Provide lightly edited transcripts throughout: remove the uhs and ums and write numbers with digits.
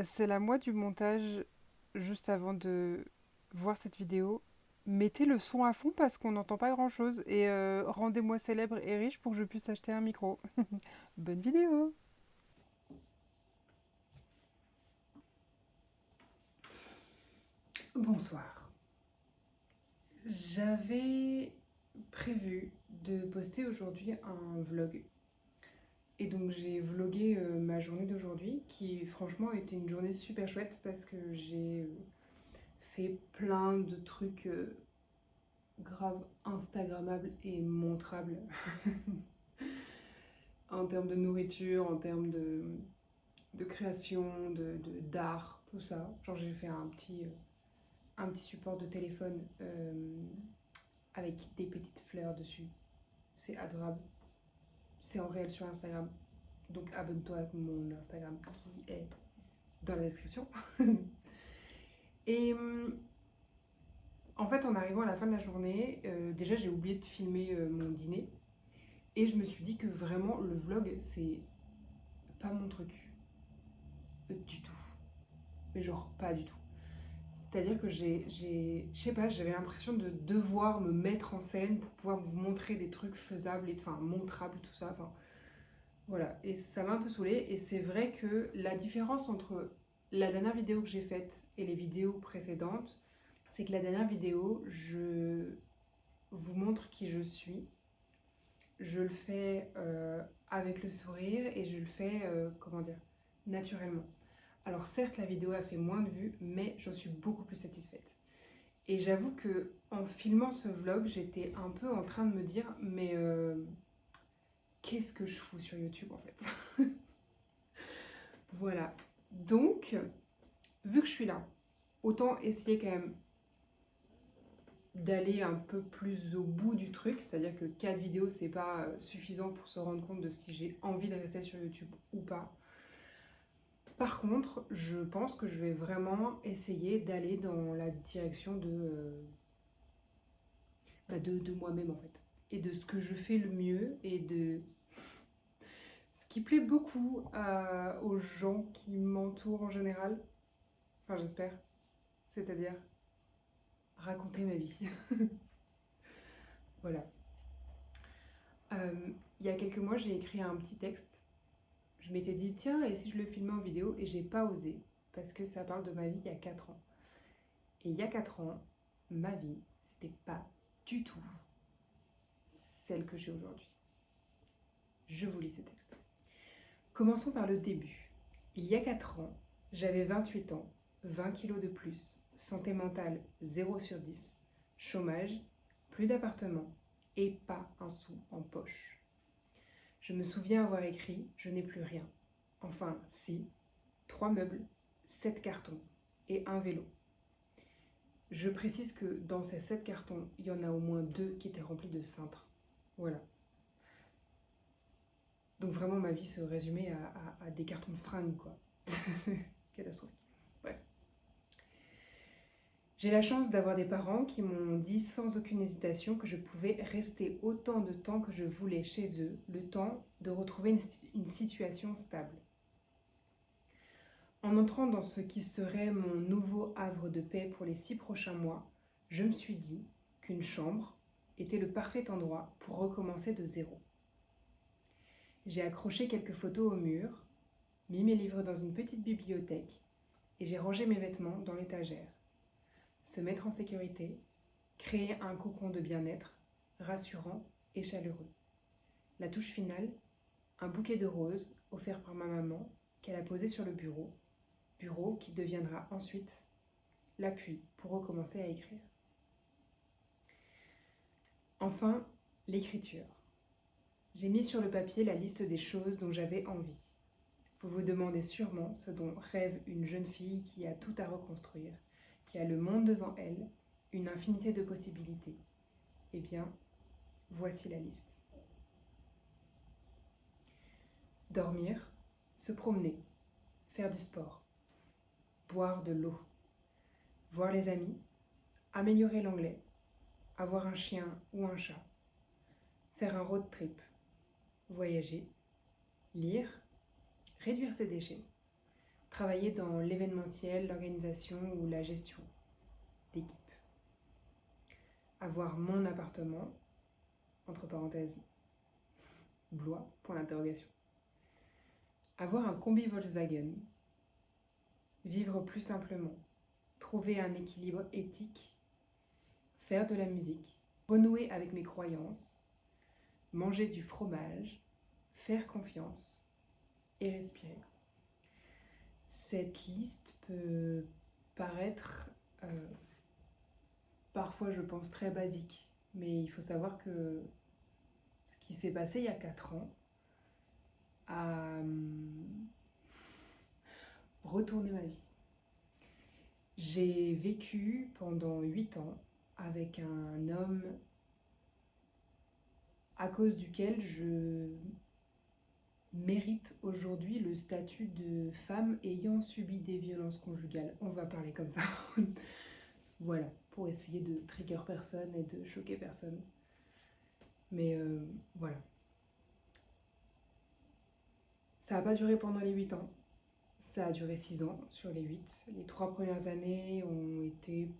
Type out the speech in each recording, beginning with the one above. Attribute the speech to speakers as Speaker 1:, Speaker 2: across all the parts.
Speaker 1: C'est la moi du montage juste avant de voir cette vidéo. Mettez le son à fond parce qu'on n'entend pas grand-chose et rendez-moi célèbre et riche pour que je puisse acheter un micro. Bonne vidéo. Bonsoir. J'avais prévu de poster aujourd'hui un vlog. Et donc j'ai vlogué ma journée d'aujourd'hui qui franchement était une journée super chouette parce que j'ai fait plein de trucs grave Instagrammables et montrables en termes de nourriture, en termes de création, d'art, tout ça. Genre j'ai fait un petit support de téléphone avec des petites fleurs dessus. C'est adorable. C'est en réel sur Instagram. Donc abonne-toi à mon Instagram qui est dans la description. Et en fait, en arrivant à la fin de la journée, déjà j'ai oublié de filmer mon dîner. Et je me suis dit que vraiment le vlog, c'est pas mon truc. Du tout. Mais genre pas du tout. C'est-à-dire que je sais pas, j'avais l'impression de devoir me mettre en scène pour pouvoir vous montrer des trucs faisables, enfin montrables, tout ça. Enfin, voilà. Et ça m'a un peu saoulée. Et c'est vrai que la différence entre la dernière vidéo que j'ai faite et les vidéos précédentes, c'est que la dernière vidéo, je vous montre qui je suis. Je le fais avec le sourire et je le fais, comment dire, naturellement. Alors certes, la vidéo a fait moins de vues, mais j'en suis beaucoup plus satisfaite. Et j'avoue que en filmant ce vlog, j'étais un peu en train de me dire, mais qu'est-ce que je fous sur YouTube en fait? Voilà. Donc, vu que je suis là, autant essayer quand même d'aller un peu plus au bout du truc, c'est-à-dire que 4 vidéos, c'est pas suffisant pour se rendre compte de si j'ai envie de rester sur YouTube ou pas. Par contre, je pense que je vais vraiment essayer d'aller dans la direction de moi-même en fait. Et de ce que je fais le mieux et de ce qui plaît beaucoup aux gens qui m'entourent en général. Enfin, j'espère. C'est-à-dire raconter ma vie. Voilà. Il y a quelques mois, j'ai écrit un petit texte. Je m'étais dit, tiens, et si je le filmais en vidéo? Et j'ai pas osé, parce que ça parle de ma vie il y a 4 ans. Et il y a 4 ans, ma vie, c'était pas du tout celle que j'ai aujourd'hui. Je vous lis ce texte. Commençons par le début. Il y a 4 ans, j'avais 28 ans, 20 kilos de plus, santé mentale 0 sur 10, chômage, plus d'appartement et pas un sou en poche. Je me souviens avoir écrit « Je n'ai plus rien ». Enfin, si, 3 meubles, 7 cartons et un vélo. Je précise que dans ces 7 cartons, il y en a au moins 2 qui étaient remplis de cintres. Voilà. Donc vraiment, ma vie se résumait à des cartons de fringues, quoi. Catastrophique. Bref. J'ai la chance d'avoir des parents qui m'ont dit sans aucune hésitation que je pouvais rester autant de temps que je voulais chez eux, le temps de retrouver une situation stable. En entrant dans ce qui serait mon nouveau havre de paix pour les 6 prochains mois, je me suis dit qu'une chambre était le parfait endroit pour recommencer de zéro. J'ai accroché quelques photos au mur, mis mes livres dans une petite bibliothèque et j'ai rangé mes vêtements dans l'étagère. Se mettre en sécurité, créer un cocon de bien-être, rassurant et chaleureux. La touche finale, un bouquet de roses offert par ma maman qu'elle a posé sur le bureau qui deviendra ensuite l'appui pour recommencer à écrire. Enfin, l'écriture. J'ai mis sur le papier la liste des choses dont j'avais envie. Vous vous demandez sûrement ce dont rêve une jeune fille qui a tout à reconstruire, qui a le monde devant elle, une infinité de possibilités. Eh bien, voici la liste. Dormir, se promener, faire du sport, boire de l'eau, voir les amis, améliorer l'anglais, avoir un chien ou un chat, faire un road trip, voyager, lire, réduire ses déchets, travailler dans l'événementiel, l'organisation ou la gestion d'équipe. Avoir mon appartement, entre parenthèses, Blois, point d'interrogation. Avoir un combi Volkswagen. Vivre plus simplement. Trouver un équilibre éthique. Faire de la musique. Renouer avec mes croyances. Manger du fromage. Faire confiance. Et respirer. Cette liste peut paraître parfois, je pense, très basique. Mais il faut savoir que ce qui s'est passé il y a 4 ans a retourné ma vie. J'ai vécu pendant 8 ans avec un homme à cause duquel je mérite aujourd'hui le statut de femme ayant subi des violences conjugales. On va parler comme ça. Voilà, pour essayer de trigger personne et de choquer personne. Mais voilà. Ça n'a pas duré pendant les 8 ans. Ça a duré 6 ans sur les 8. Les 3 premières années ont été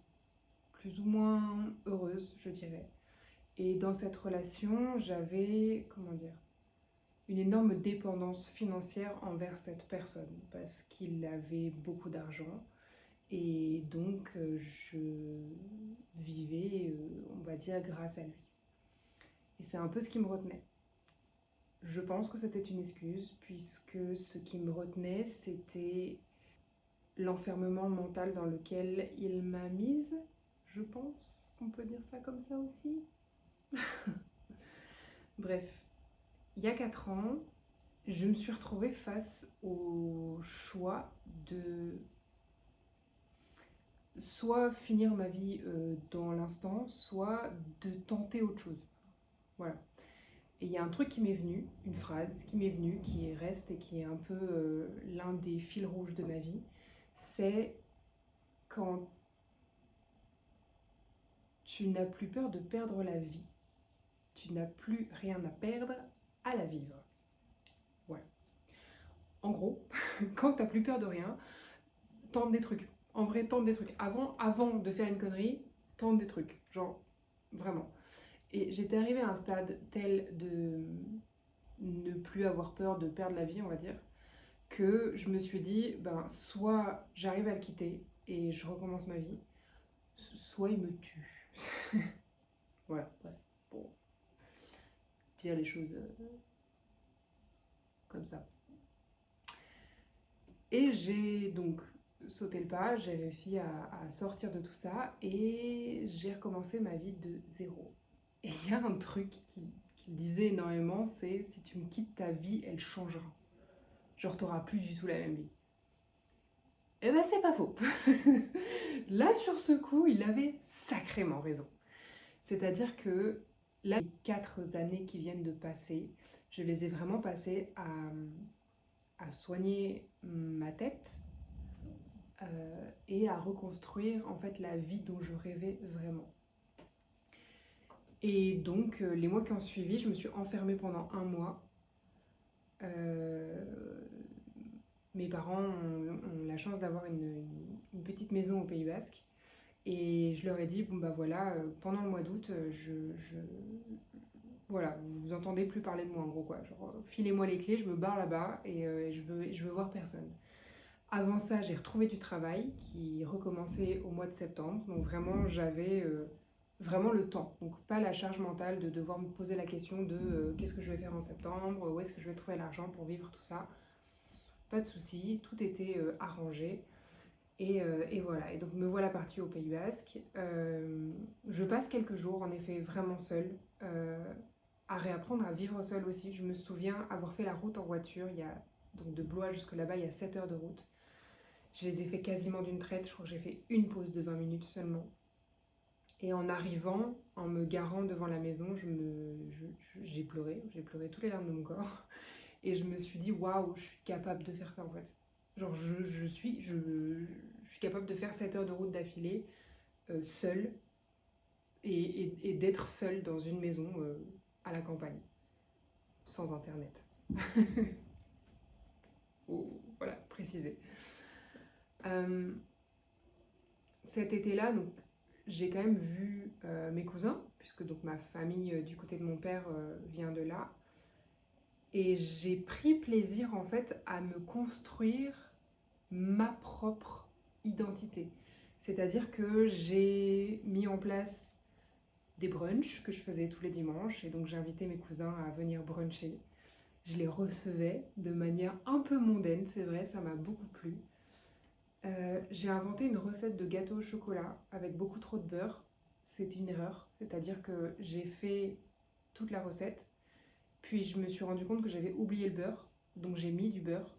Speaker 1: plus ou moins heureuses, je dirais. Et dans cette relation, j'avais, une énorme dépendance financière envers cette personne parce qu'il avait beaucoup d'argent et donc je vivais, on va dire, grâce à lui. Et c'est un peu ce qui me retenait. Je pense que c'était une excuse puisque ce qui me retenait, c'était l'enfermement mental dans lequel il m'a mise, je pense qu'on peut dire ça comme ça aussi. Bref, il y a 4 ans, je me suis retrouvée face au choix de soit finir ma vie dans l'instant, soit de tenter autre chose. Voilà. Et il y a un truc qui m'est venu, une phrase qui m'est venue, qui reste et qui est un peu l'un des fils rouges de ma vie, c'est quand tu n'as plus peur de perdre la vie, tu n'as plus rien à perdre à la vivre. Voilà. En gros, quand tu n'as plus peur de rien, tente des trucs. En vrai, tente des trucs. Avant de faire une connerie, tente des trucs. Genre, vraiment. Et j'étais arrivée à un stade tel de ne plus avoir peur de perdre la vie, on va dire, que je me suis dit, ben, soit j'arrive à le quitter et je recommence ma vie, soit il me tue. Voilà, bref, pour dire les choses comme ça. Et j'ai donc sauté le pas, j'ai réussi à sortir de tout ça et j'ai recommencé ma vie de zéro. Et il y a un truc qui disait énormément, c'est si tu me quittes, ta vie, elle changera. Genre, t'auras plus du tout la même vie. Eh ben, c'est pas faux. Là, sur ce coup, il avait sacrément raison. C'est-à-dire que là, les 4 années qui viennent de passer, je les ai vraiment passées à soigner ma tête et à reconstruire en fait la vie dont je rêvais vraiment. Et donc, les mois qui ont suivi, je me suis enfermée pendant 1 mois. Mes parents ont la chance d'avoir une petite maison au Pays Basque. Et je leur ai dit, bon bah voilà, pendant le mois d'août, voilà, vous entendez plus parler de moi en gros quoi. Genre, filez-moi les clés, je me barre là-bas et je veux voir personne. Avant ça, j'ai retrouvé du travail qui recommençait au mois de septembre. Donc vraiment, j'avais vraiment le temps. Donc pas la charge mentale de devoir me poser la question de qu'est-ce que je vais faire en septembre, où est-ce que je vais trouver l'argent pour vivre tout ça. Pas de souci, tout était arrangé. Et voilà, et donc me voilà partie au Pays Basque. Je passe quelques jours, en effet, vraiment seule, à réapprendre à vivre seule aussi. Je me souviens avoir fait la route en voiture, donc de Blois jusque là-bas, il y a 7 heures de route. Je les ai fait quasiment d'une traite, je crois que j'ai fait une pause de 20 minutes seulement. Et en arrivant, en me garant devant la maison, j'ai pleuré toutes les larmes de mon corps. Et je me suis dit, waouh, je suis capable de faire ça en fait. Genre, je suis capable de faire 7 heures de route d'affilée, seule, et d'être seule dans une maison à la campagne, sans internet. Faut, voilà, préciser. Euh, Cet été-là, donc, j'ai quand même vu mes cousins, puisque donc ma famille du côté de mon père vient de là. Et j'ai pris plaisir en fait à me construire ma propre identité. C'est-à-dire que j'ai mis en place des brunchs que je faisais tous les dimanches et donc j'invitais mes cousins à venir bruncher. Je les recevais de manière un peu mondaine, c'est vrai, ça m'a beaucoup plu. J'ai inventé une recette de gâteau au chocolat avec beaucoup trop de beurre. C'était une erreur, c'est-à-dire que j'ai fait toute la recette, puis je me suis rendu compte que j'avais oublié le beurre, donc j'ai mis du beurre.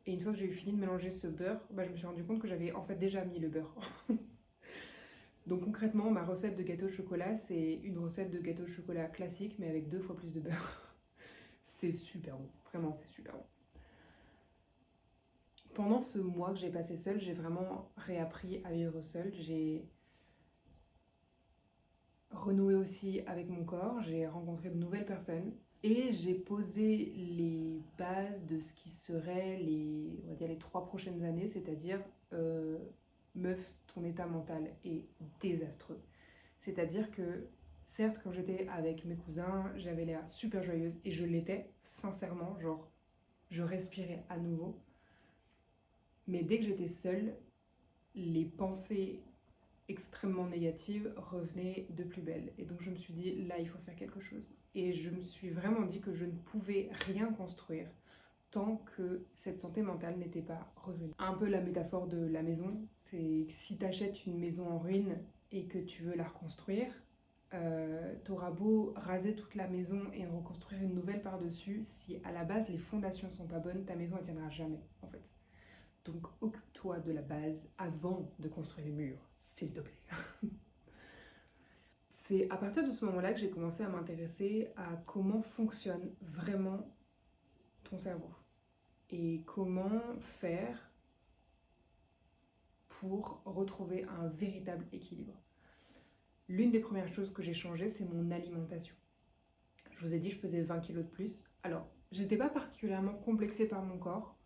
Speaker 1: Et une fois que j'ai eu fini de mélanger ce beurre, bah, je me suis rendu compte que j'avais en fait déjà mis le beurre. Donc concrètement, ma recette de gâteau au chocolat, c'est une recette de gâteau au chocolat classique, mais avec 2 fois plus de beurre. C'est super bon, vraiment c'est super bon. Pendant ce mois que j'ai passé seule, j'ai vraiment réappris à vivre seule. J'ai renoué aussi avec mon corps, j'ai rencontré de nouvelles personnes et j'ai posé les bases de ce qui serait on va dire les 3 prochaines années, c'est-à-dire meuf, ton état mental est désastreux. C'est-à-dire que certes, quand j'étais avec mes cousins, j'avais l'air super joyeuse et je l'étais, sincèrement, genre je respirais à nouveau. Mais dès que j'étais seule, les pensées extrêmement négatives revenaient de plus belle. Et donc je me suis dit, là, il faut faire quelque chose. Et je me suis vraiment dit que je ne pouvais rien construire tant que cette santé mentale n'était pas revenue. Un peu la métaphore de la maison, c'est que si tu achètes une maison en ruine et que tu veux la reconstruire, t'auras beau raser toute la maison et en reconstruire une nouvelle par-dessus, si à la base les fondations sont pas bonnes, ta maison ne tiendra jamais en fait. Donc occupe-toi de la base avant de construire les murs, s'il te plaît. C'est à partir de ce moment-là que j'ai commencé à m'intéresser à comment fonctionne vraiment ton cerveau et comment faire pour retrouver un véritable équilibre. L'une des premières choses que j'ai changées, c'est mon alimentation. Je vous ai dit, je pesais 20 kilos de plus. Alors, j'étais pas particulièrement complexée par mon corps.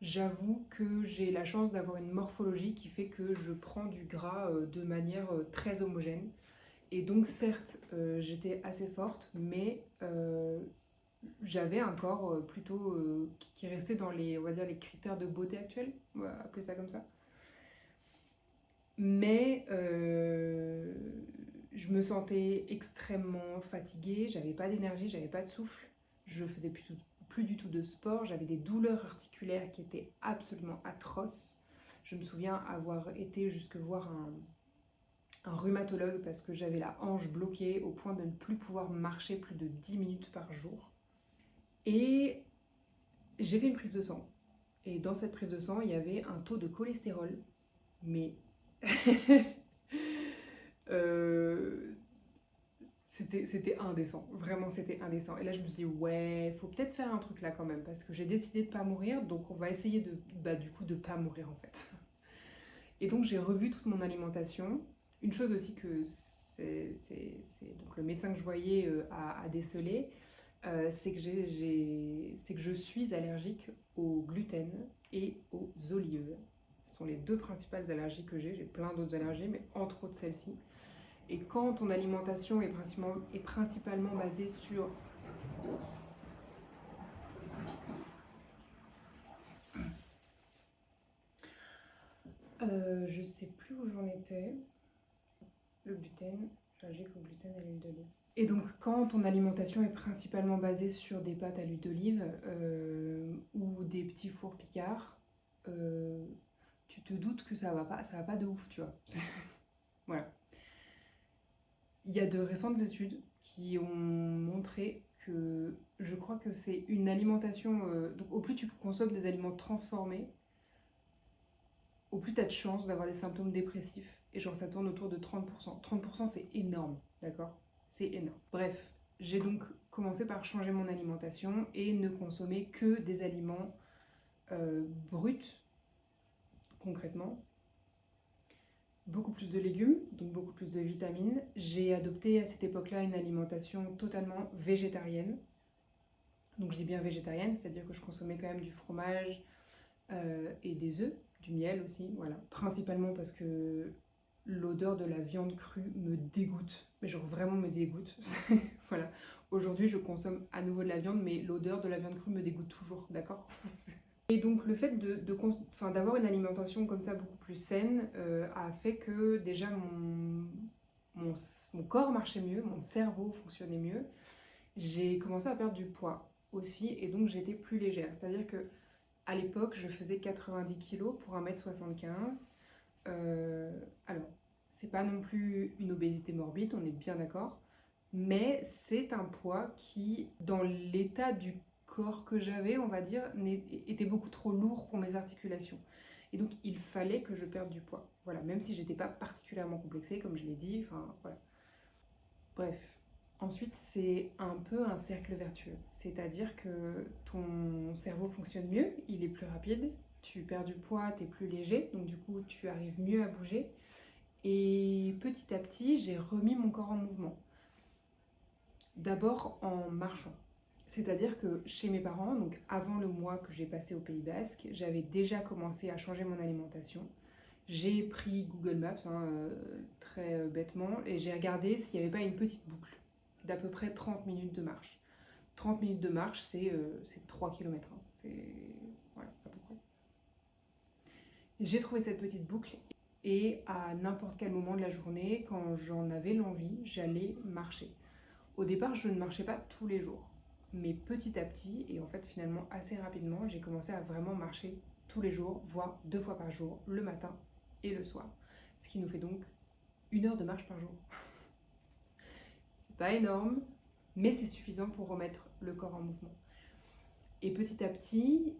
Speaker 1: J'avoue que j'ai la chance d'avoir une morphologie qui fait que je prends du gras de manière très homogène. Et donc, certes, j'étais assez forte, mais j'avais un corps plutôt qui restait dans les, on va dire, les critères de beauté actuels, on va appeler ça comme ça. Mais je me sentais extrêmement fatiguée, j'avais pas d'énergie, j'avais pas de souffle, je faisais plus du tout de sport, j'avais des douleurs articulaires qui étaient absolument atroces. Je me souviens avoir été jusque voir un rhumatologue parce que j'avais la hanche bloquée au point de ne plus pouvoir marcher plus de 10 minutes par jour. Et j'ai fait une prise de sang. Et dans cette prise de sang, il y avait un taux de cholestérol, mais c'était indécent, vraiment c'était indécent. Et là je me suis dit ouais, faut peut-être faire un truc là quand même, parce que j'ai décidé de pas mourir, donc on va essayer du coup de pas mourir en fait. Et donc j'ai revu toute mon alimentation. Une chose aussi que donc le médecin que je voyais a décelé, c'est que je suis allergique au gluten et aux olives. Ce sont les 2 principales allergies que j'ai plein d'autres allergies, mais entre autres celle-ci. Et quand ton alimentation est principalement basée sur... je sais plus où j'en étais. Le gluten, allergique au gluten et à l'huile d'olive. Et donc quand ton alimentation est principalement basée sur des pâtes à l'huile d'olive ou des petits fours Picard, tu te doutes que ça va pas de ouf, tu vois. Voilà. Il y a de récentes études qui ont montré que je crois que c'est une alimentation... donc au plus tu consommes des aliments transformés, au plus tu as de chances d'avoir des symptômes dépressifs. Et genre ça tourne autour de 30%. 30% c'est énorme, d'accord? C'est énorme. Bref, j'ai donc commencé par changer mon alimentation et ne consommer que des aliments bruts, concrètement. Beaucoup plus de légumes, donc beaucoup plus de vitamines. J'ai adopté à cette époque-là une alimentation totalement végétarienne. Donc je dis bien végétarienne, c'est-à-dire que je consommais quand même du fromage et des œufs, du miel aussi, voilà. Principalement parce que l'odeur de la viande crue me dégoûte, mais genre vraiment me dégoûte. Voilà. Aujourd'hui, je consomme à nouveau de la viande, mais l'odeur de la viande crue me dégoûte toujours, d'accord? Et donc le fait d'avoir une alimentation comme ça beaucoup plus saine a fait que déjà mon corps marchait mieux, mon cerveau fonctionnait mieux. J'ai commencé à perdre du poids aussi et donc j'étais plus légère. C'est-à-dire que à l'époque, je faisais 90 kilos pour 1,75 m. Alors, c'est pas non plus une obésité morbide, on est bien d'accord, mais c'est un poids qui, dans l'état du corps que j'avais, on va dire, était beaucoup trop lourd pour mes articulations. Et donc, il fallait que je perde du poids. Voilà, même si j'étais pas particulièrement complexée, comme je l'ai dit, enfin, voilà. Bref. Ensuite, c'est un peu un cercle vertueux. C'est-à-dire que ton cerveau fonctionne mieux, il est plus rapide, tu perds du poids, tu es plus léger, donc du coup, tu arrives mieux à bouger. Et petit à petit, j'ai remis mon corps en mouvement. D'abord en marchant. C'est-à-dire que chez mes parents, donc avant le mois que j'ai passé au Pays Basque, j'avais déjà commencé à changer mon alimentation. J'ai pris Google Maps, très bêtement, et j'ai regardé s'il n'y avait pas une petite boucle d'à peu près 30 minutes de marche. 30 minutes de marche, c'est 3 km. C'est voilà, à peu près. J'ai trouvé cette petite boucle et à n'importe quel moment de la journée, quand j'en avais l'envie, j'allais marcher. Au départ, je ne marchais pas tous les jours, mais petit à petit, et en fait finalement assez rapidement, j'ai commencé à vraiment marcher tous les jours, voire 2 fois par jour, le matin et le soir. Ce qui nous fait donc 1 heure de marche par jour. C'est pas énorme, mais c'est suffisant pour remettre le corps en mouvement. Et petit à petit,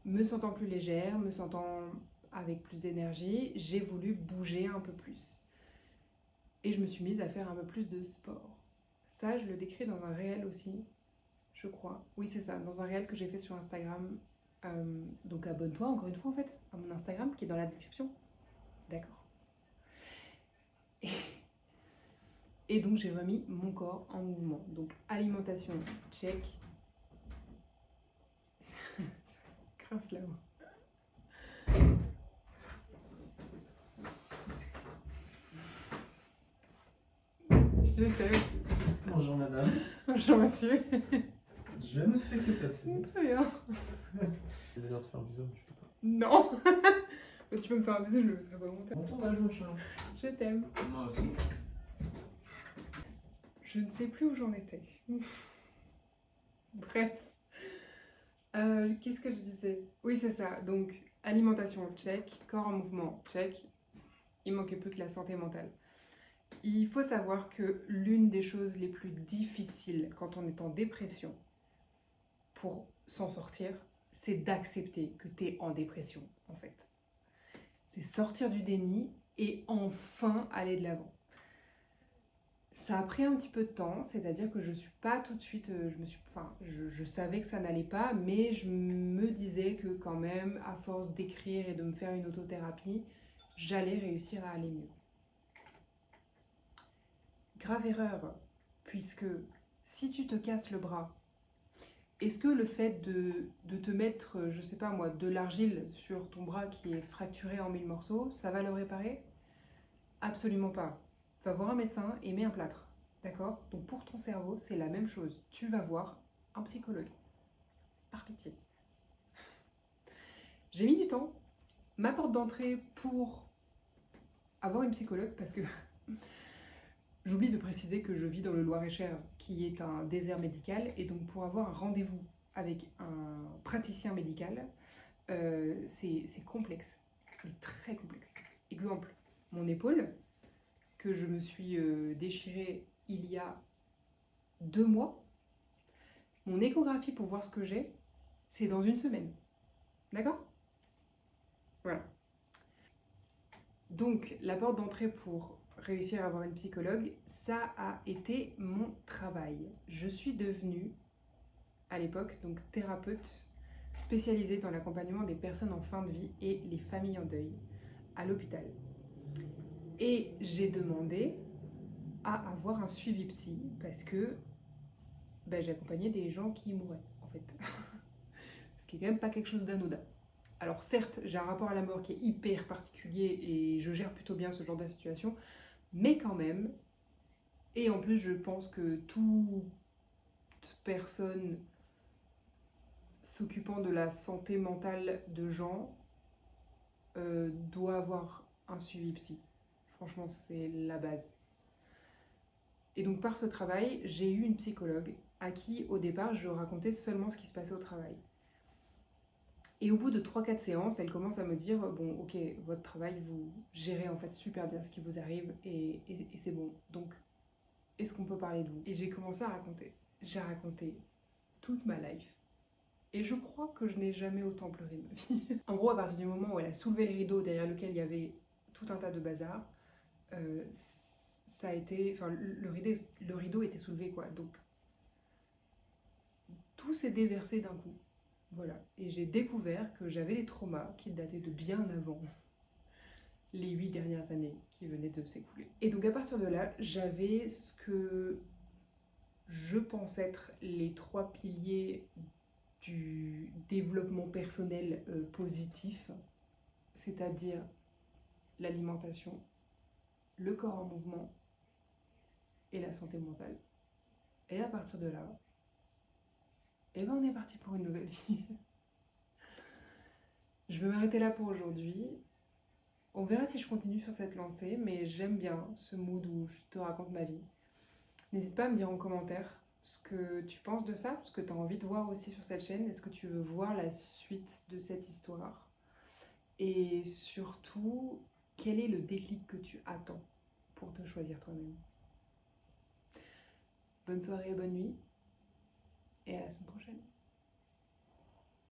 Speaker 1: me sentant plus légère, me sentant avec plus d'énergie, j'ai voulu bouger un peu plus. Et je me suis mise à faire un peu plus de sport. Ça, je le décris dans un réel aussi, je crois. Oui, c'est ça, dans un réel que j'ai fait sur Instagram. Donc abonne-toi encore une fois en fait à mon Instagram qui est dans la description. D'accord. Et donc j'ai remis mon corps en mouvement. Donc alimentation, check. Grince là-haut. Je sais.
Speaker 2: Bonjour madame.
Speaker 1: Bonjour monsieur.
Speaker 2: Je ne fais que passer.
Speaker 1: Très bien.
Speaker 2: Je vais venir te faire un bisou, mais je peux pas.
Speaker 1: Non. Tu peux me faire un bisou, je le ferai pas longtemps.
Speaker 2: On tourne à jour, chat.
Speaker 1: Je t'aime.
Speaker 2: Moi aussi.
Speaker 1: Je ne sais plus où j'en étais. Bref. Qu'est-ce que je disais? Oui, c'est ça. Donc, alimentation, check. Corps en mouvement, check. Il manquait plus que la santé mentale. Il faut savoir que l'une des choses les plus difficiles quand on est en dépression, pour s'en sortir, c'est d'accepter que tu es en dépression, en fait. C'est sortir du déni et enfin aller de l'avant. Ça a pris un petit peu de temps, c'est-à-dire que je suis pas tout de suite, je savais que ça n'allait pas, mais je me disais que quand même, à force d'écrire et de me faire une autothérapie, j'allais réussir à aller mieux. Grave erreur, puisque si tu te casses le bras, est-ce que le fait de te mettre, je sais pas moi, de l'argile sur ton bras qui est fracturé en 1000 morceaux, ça va le réparer? Absolument pas. Va voir un médecin et mets un plâtre. D'accord? Donc pour ton cerveau, c'est la même chose. Tu vas voir un psychologue. Par pitié. J'ai mis du temps. Ma porte d'entrée pour avoir une psychologue, parce que j'oublie de préciser que je vis dans le Loir-et-Cher, qui est un désert médical, et donc pour avoir un rendez-vous avec un praticien médical, c'est complexe. C'est très complexe. Exemple, mon épaule, que je me suis déchirée il y a 2 mois. Mon échographie pour voir ce que j'ai, c'est dans 1 semaine. D'accord? Voilà. Donc, la porte d'entrée pour réussir à avoir une psychologue, ça a été mon travail. Je suis devenue, à l'époque, donc thérapeute spécialisée dans l'accompagnement des personnes en fin de vie et les familles en deuil à l'hôpital. Et j'ai demandé à avoir un suivi psy parce que j'accompagnais des gens qui mouraient, en fait. Ce qui est quand même pas quelque chose d'anodin. Alors certes, j'ai un rapport à la mort qui est hyper particulier et je gère plutôt bien ce genre de situation, mais quand même, et en plus je pense que toute personne s'occupant de la santé mentale de gens doit avoir un suivi psy. Franchement, c'est la base. Et donc par ce travail, j'ai eu une psychologue à qui au départ je racontais seulement ce qui se passait au travail. Et au bout de 3-4 séances, elle commence à me dire bon, ok, votre travail, vous gérez en fait super bien ce qui vous arrive et c'est bon. Donc, est-ce qu'on peut parler de vous? Et j'ai commencé à raconter. J'ai raconté toute ma life. Et je crois que je n'ai jamais autant pleuré de ma vie. En gros, à partir du moment où elle a soulevé le rideau derrière lequel il y avait tout un tas de bazar, ça a été. Enfin, le rideau était soulevé quoi. Donc, tout s'est déversé d'un coup. Voilà. Et j'ai découvert que j'avais des traumas qui dataient de bien avant les 8 dernières années qui venaient de s'écouler. Et donc à partir de là, j'avais ce que je pense être les 3 piliers du développement personnel positif, c'est-à-dire l'alimentation, le corps en mouvement et la santé mentale. Et à partir de là, eh ben on est parti pour une nouvelle vie. Je vais m'arrêter là pour aujourd'hui. On verra si je continue sur cette lancée, mais j'aime bien ce mood où je te raconte ma vie. N'hésite pas à me dire en commentaire ce que tu penses de ça, ce que tu as envie de voir aussi sur cette chaîne. Est-ce que tu veux voir la suite de cette histoire? Et surtout, quel est le déclic que tu attends pour te choisir toi-même? Bonne soirée et bonne nuit, et à la semaine prochaine.